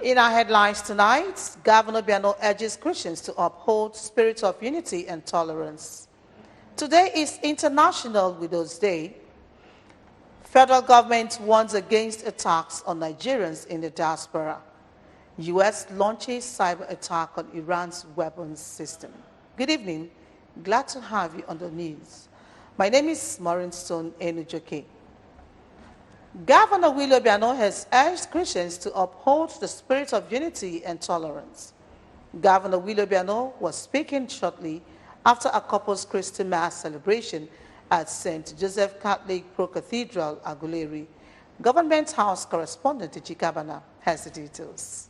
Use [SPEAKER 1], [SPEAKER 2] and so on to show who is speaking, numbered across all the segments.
[SPEAKER 1] In our headlines tonight, Governor Biano urges Christians to uphold spirit of unity and tolerance. Today is International Widows' Day. Federal government warns against attacks on Nigerians in the diaspora. U.S. launches cyber attack on Iran's weapons system. Good evening. Glad to have you on the news. My name is Maureen Stone Enujoke. Governor Willie Obiano has urged Christians to uphold the spirit of unity and tolerance. Governor Willie Obiano was speaking shortly after a Corpus Christi Mass celebration at St. Joseph Catholic Pro Cathedral, Aguleri. Government House correspondent Chikabana has the details.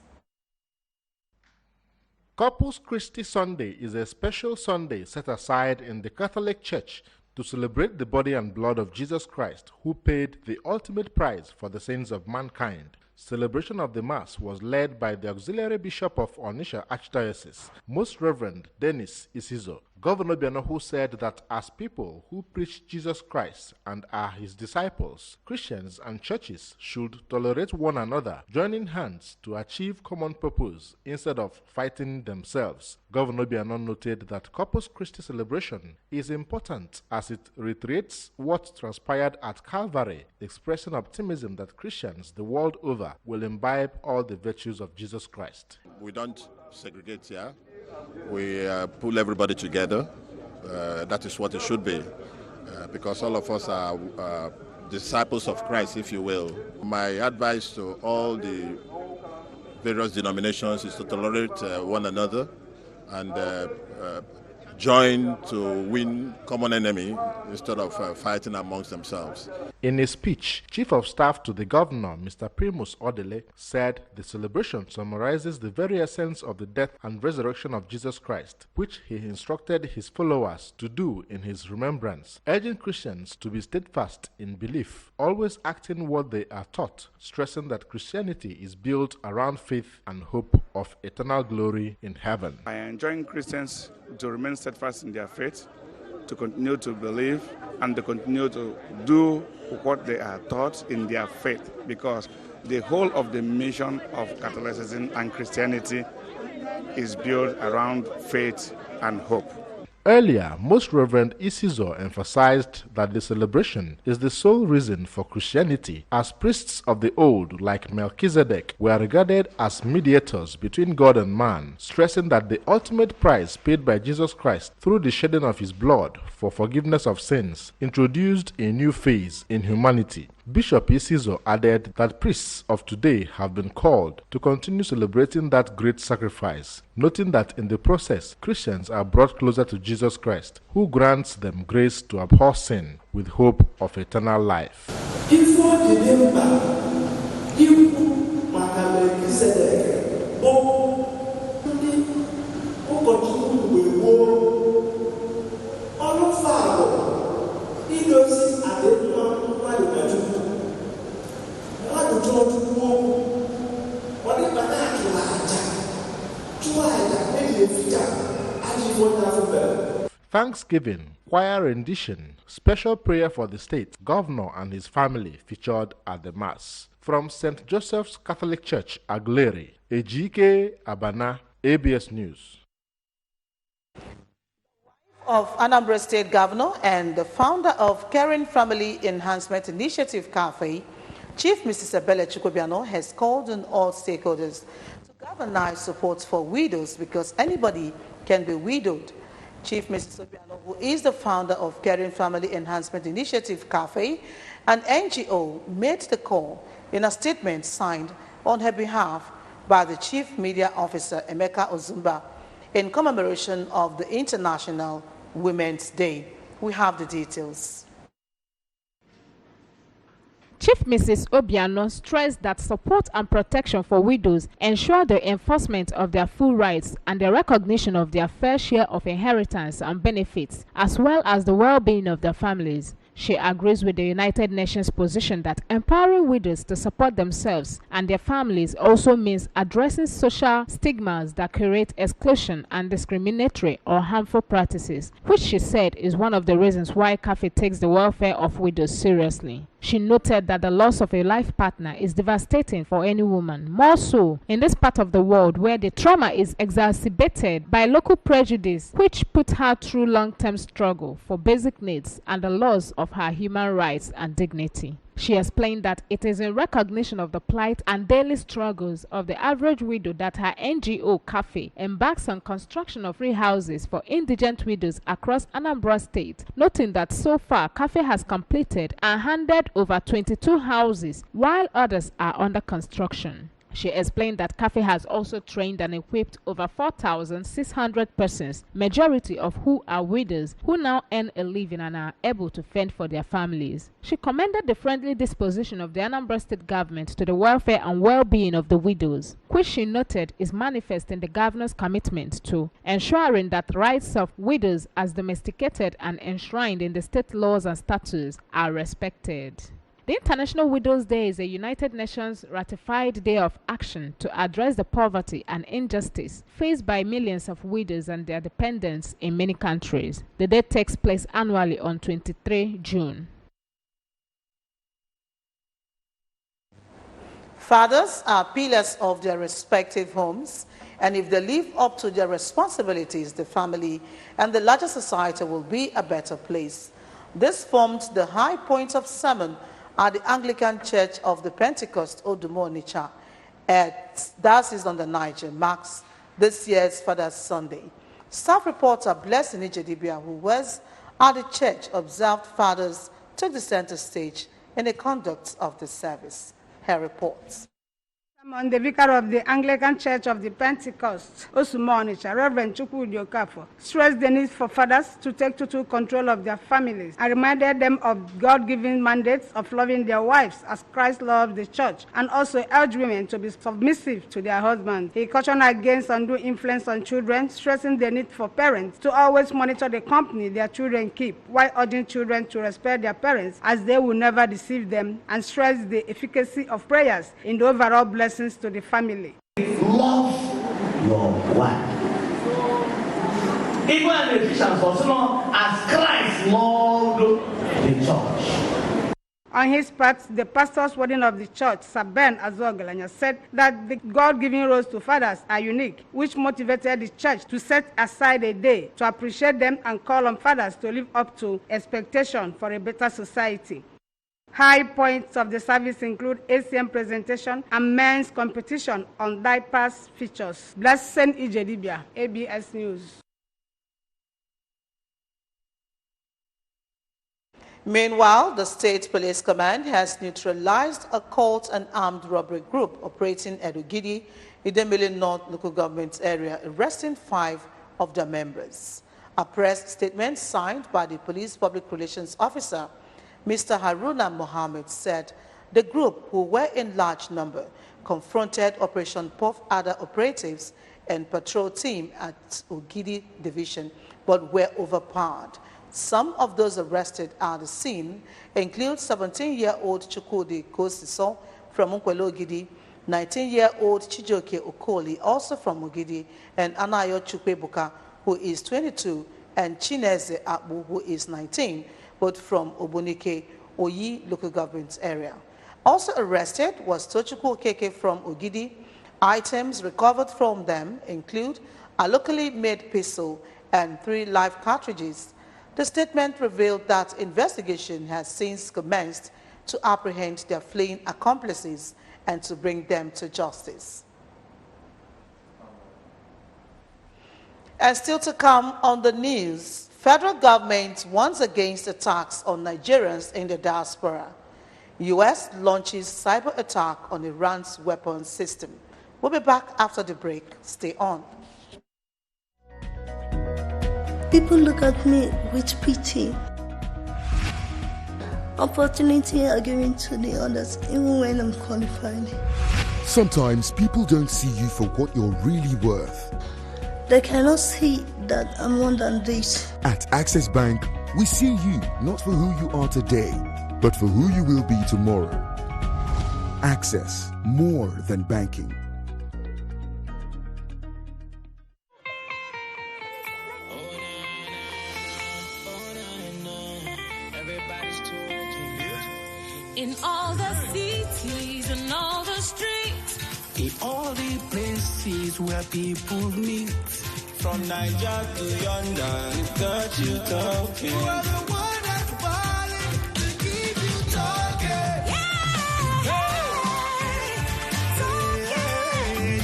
[SPEAKER 2] Corpus Christi Sunday is a special Sunday set aside in the Catholic Church to celebrate the body and blood of Jesus Christ, who paid the ultimate price for the sins of mankind. Celebration of the Mass was led by the Auxiliary Bishop of Onitsha Archdiocese, Most Reverend Dennis Isizo. Governor Obiano, who said that as people who preach Jesus Christ and are his disciples, Christians and churches should tolerate one another, joining hands to achieve common purpose instead of fighting themselves. Governor Obiano noted that Corpus Christi celebration is important as it reiterates what transpired at Calvary, expressing optimism that Christians the world over will imbibe all the virtues of Jesus Christ.
[SPEAKER 3] We don't segregate here. We pull everybody together. That is what it should be, because all of us are disciples of Christ, if you will. My advice to all the various denominations is to tolerate one another and join to win common enemy instead of fighting amongst themselves.
[SPEAKER 2] In a speech, Chief of Staff to the Governor, Mr. Primus Odele, said the celebration summarizes the very essence of the death and resurrection of Jesus Christ, which he instructed his followers to do in his remembrance, urging Christians to be steadfast in belief, always acting what they are taught, stressing that Christianity is built around faith and hope of eternal glory in heaven.
[SPEAKER 4] I enjoin Christians to remain steadfast in their faith, to continue to believe, and to continue to do what they are taught in their faith, because the whole of the mission of Catholicism and Christianity is built around faith and hope.
[SPEAKER 2] Earlier, Most Reverend Isizo emphasized that the celebration is the sole reason for Christianity, as priests of the old, like Melchizedek, were regarded as mediators between God and man, stressing that the ultimate price paid by Jesus Christ through the shedding of his blood for forgiveness of sins introduced a new phase in humanity. Bishop Isizo added that priests of today have been called to continue celebrating that great sacrifice, noting that in the process, Christians are brought closer to Jesus Christ, who grants them grace to abhor sin with hope of eternal life. Thanksgiving, choir rendition, special prayer for the state, governor and his family featured at the Mass. From St. Joseph's Catholic Church, Aguleri, Ejike Abana, ABS News.
[SPEAKER 1] Of Anambra State Governor and the founder of Caring Family Enhancement Initiative Cafe, Chief Mrs. Abele Chukwubiano has called on all stakeholders to galvanize support for widows because anybody can be widowed. Chief Mrs. Obiano, who is the founder of Caring Family Enhancement Initiative Cafe, an NGO, made the call in a statement signed on her behalf by the Chief Media Officer, Emeka Ozumba, in commemoration of the International Women's Day. We have the details.
[SPEAKER 5] Chief Mrs. Obiano stressed that support and protection for widows ensure the enforcement of their full rights and the recognition of their fair share of inheritance and benefits, as well as the well-being of their families. She agrees with the United Nations position that empowering widows to support themselves and their families also means addressing social stigmas that create exclusion and discriminatory or harmful practices, which she said is one of the reasons why CAFE takes the welfare of widows seriously. She noted that the loss of a life partner is devastating for any woman, more so in this part of the world where the trauma is exacerbated by local prejudice, which put her through long-term struggle for basic needs and the loss of her human rights and dignity. She explained that it is in recognition of the plight and daily struggles of the average widow that her NGO Cafe embarks on construction of free houses for indigent widows across Anambra State, noting that so far Cafe has completed and handed over 22 houses while others are under construction. She explained that Cafe has also trained and equipped over 4,600 persons, majority of who are widows who now earn a living and are able to fend for their families. She commended the friendly disposition of the Anambra State government to the welfare and well-being of the widows, which she noted is manifest in the governor's commitment to ensuring that rights of widows as domesticated and enshrined in the state laws and statutes are respected. The International Widows' Day is a United Nations ratified day of action to address the poverty and injustice faced by millions of widows and their dependents in many countries. The day takes place annually on 23 June.
[SPEAKER 1] Fathers are pillars of their respective homes, and if they live up to their responsibilities, the family and the larger society will be a better place. This formed the high point of sermon at the Anglican Church of the Pentecost, Odumo Onitsha, at Diocese on the Niger, marks this year's Father's Sunday. Staff reporter Blessing Ijedibia, who was at the church, observed fathers took the center stage in the conduct of the service. Her reports.
[SPEAKER 6] I'm the vicar of the Anglican Church of the Pentecost, Odumo Onitsha, Reverend Chukwudi Okafo, stressed the need for fathers to take total control of their families and reminded them of God-given mandates of loving their wives as Christ loved the church, and also urged women to be submissive to their husbands. He cautioned against undue influence on children, stressing the need for parents to always monitor the company their children keep, while urging children to respect their parents as they will never deceive them, and stressed the efficacy of prayers in the overall blessing to the family.
[SPEAKER 7] Love your wife. Even in Ephesians, also as Christ loved the church.
[SPEAKER 6] On his part, the pastor's warden of the church, Sir Ben Azogalanya, said that the God-given roles to fathers are unique, which motivated the church to set aside a day to appreciate them and call on fathers to live up to expectation for a better society. High points of the service include ACM presentation and men's competition on diapers features. Blessing Ijedibia, ABS News.
[SPEAKER 1] Meanwhile, the State Police Command has neutralized a cult and armed robbery group operating at Ogidi, Idemili North local government area, arresting 5 of their members. A press statement signed by the police public relations officer, Mr. Haruna Mohammed, said the group, who were in large number, confronted Operation Puff other operatives and patrol team at Ogidi Division, but were overpowered. Some of those arrested at the scene include 17-year-old Chukwudi Kosiso from Nkwelo Ogidi, 19-year-old Chijoke Okoli, also from Ogidi, and Anayo Chukwebuka, who is 22, and Chineze Abu, who is 19, both from Obunike, Oyi local government area. Also arrested was Tochukwu Okeke from Ogidi. Items recovered from them include a locally made pistol and 3 live cartridges. The statement revealed that investigation has since commenced to apprehend their fleeing accomplices and to bring them to justice. And still to come on the news, federal government warns against attacks on Nigerians in the diaspora. U.S. launches cyber attack on Iran's weapons system. We'll be back after the break. Stay on.
[SPEAKER 8] People look at me with pity. Opportunity are given to the others, even when I'm qualified.
[SPEAKER 9] Sometimes people don't see you for what you're really worth.
[SPEAKER 8] They cannot see that I'm more than this.
[SPEAKER 9] At Access Bank, we see you not for who you are today, but for who you will be tomorrow. Access, more than banking.
[SPEAKER 10] in all the cities and all the streets,
[SPEAKER 11] in all the places where people meet. From Niger to yonder, we've got you talking. You are the one that's falling to keep you talking.
[SPEAKER 10] yeah,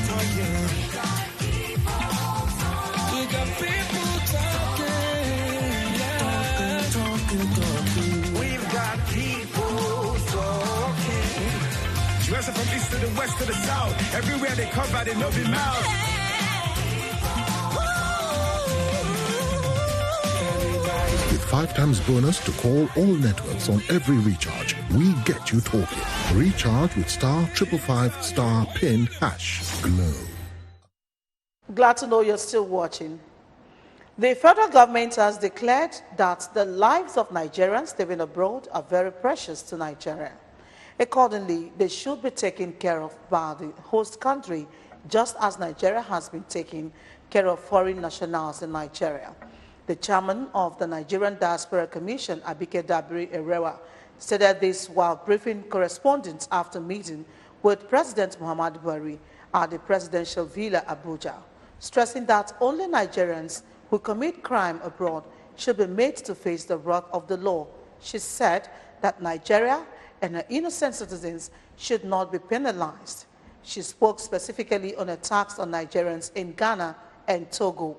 [SPEAKER 11] Talking. We got people talking. Talking. We've got people talking.
[SPEAKER 12] Dressing from east to the west to the south. Everywhere they come by, they know be mouth.
[SPEAKER 9] With 5 times bonus to call all networks on every recharge, we get you talking. Recharge with *555* PIN #. Glow.
[SPEAKER 1] Glad to know you're still watching. The federal government has declared that the lives of Nigerians living abroad are very precious to Nigeria. Accordingly, they should be taken care of by the host country, just as Nigeria has been taking care of foreign nationals in Nigeria. The chairman of the Nigerian Diaspora Commission, Abike Dabiri Erewa, stated this while briefing correspondents after meeting with President Muhammadu Buhari at the Presidential Villa, Abuja, stressing that only Nigerians who commit crime abroad should be made to face the wrath of the law. She said that Nigeria and her innocent citizens should not be penalized. She spoke specifically on attacks on Nigerians in Ghana and Togo.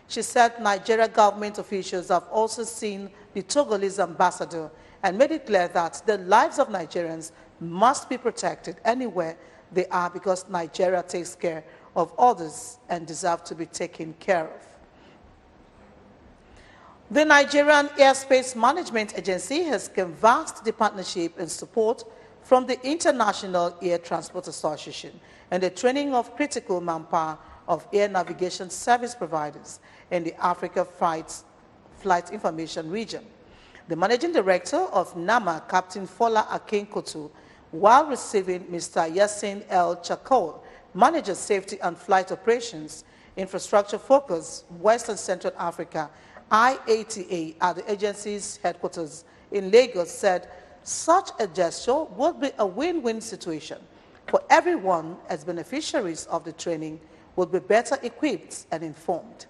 [SPEAKER 1] She said Nigeria government officials have also seen the Togolese ambassador and made it clear that the lives of Nigerians must be protected anywhere they are because Nigeria takes care of others and deserve to be taken care of. The Nigerian Airspace Management Agency has canvassed the partnership and support from the International Air Transport Association and the training of critical manpower of air navigation service providers in the Africa Flight Information Region. The Managing Director of NAMA, Captain Fola Akinkotu, while receiving Mr. Yassin El Chakol, Manager Safety and Flight Operations, Infrastructure Focus, Western Central Africa, IATA, at the agency's headquarters in Lagos, said such a gesture would be a win-win situation for everyone, as beneficiaries of the training would be better equipped and informed.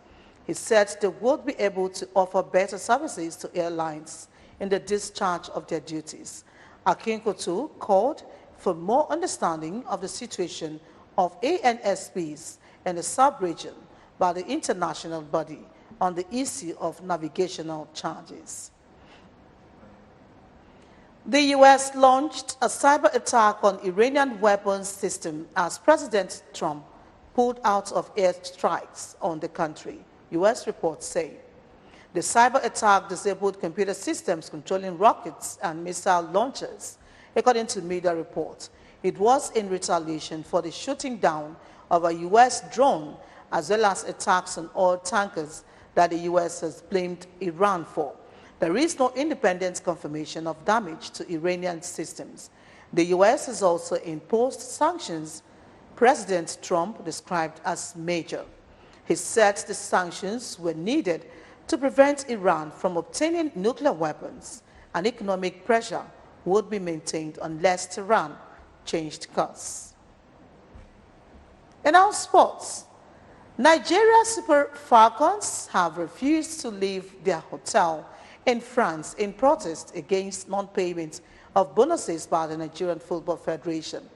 [SPEAKER 1] He said they would be able to offer better services to airlines in the discharge of their duties. Akinkotu called for more understanding of the situation of ANSPs in the sub-region by the international body on the issue of navigational charges. The U.S. launched a cyber attack on Iranian weapons system as President Trump pulled out of airstrikes on the country, U.S. reports say. The cyber attack disabled computer systems controlling rockets and missile launchers, according to media reports. It was in retaliation for the shooting down of a U.S. drone as well as attacks on oil tankers that the U.S. has blamed Iran for. There is no independent confirmation of damage to Iranian systems. The U.S. has also imposed sanctions President Trump described as major. He said the sanctions were needed to prevent Iran from obtaining nuclear weapons, and economic pressure would be maintained unless Tehran changed course. In our sports, Nigeria Super Falcons have refused to leave their hotel in France in protest against non-payment of bonuses by the Nigerian Football Federation.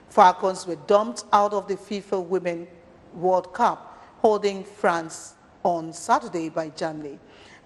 [SPEAKER 1] Falcons were dumped out of the FIFA Women's World Cup holding France on Saturday by Germany.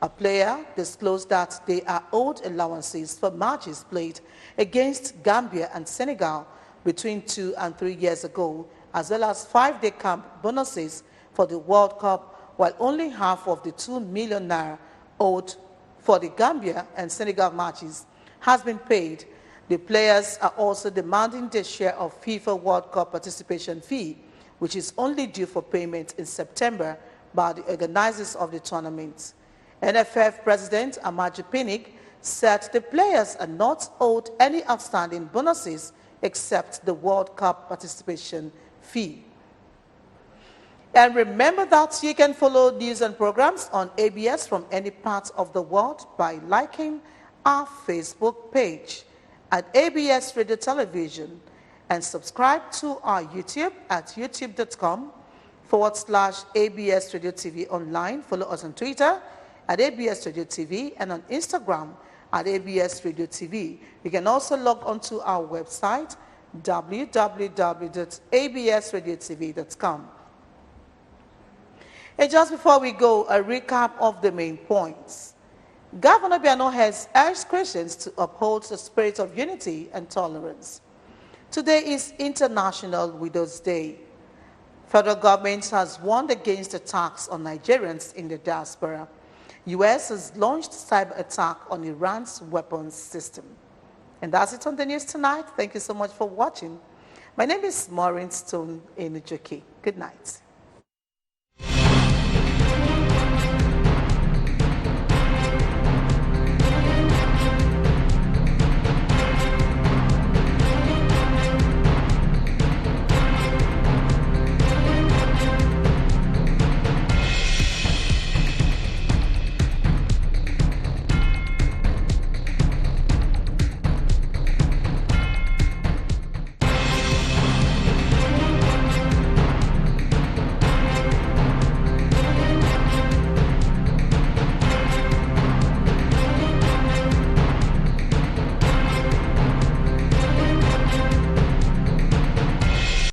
[SPEAKER 1] A player disclosed that they are owed allowances for matches played against Gambia and Senegal between 2 and 3 years ago, as well as 5-day camp bonuses for the World Cup, while only half of the 2 million naira owed for the Gambia and Senegal matches has been paid. The players are also demanding their share of FIFA World Cup participation fee, which is only due for payment in September by the organizers of the tournament. NFF President Amaji Pinnick said the players are not owed any outstanding bonuses except the World Cup participation fee. And remember that you can follow news and programs on ABS from any part of the world by liking our Facebook page. at ABS Radio Television and subscribe to our YouTube at youtube.com/ABS Radio TV online. Follow us on Twitter at ABS Radio TV and on Instagram at ABS Radio TV. You can also log on to our website www.absradiotv.com. And just before we go, a recap of the main points. Governor Biano has urged Christians to uphold the spirit of unity and tolerance. Today is International Widows' Day. Federal government has warned against attacks on Nigerians in the diaspora. U.S. has launched cyber attack on Iran's weapons system. And that's it on the news tonight. Thank you so much for watching. My name is Maureen Stone Enujoki. Good night.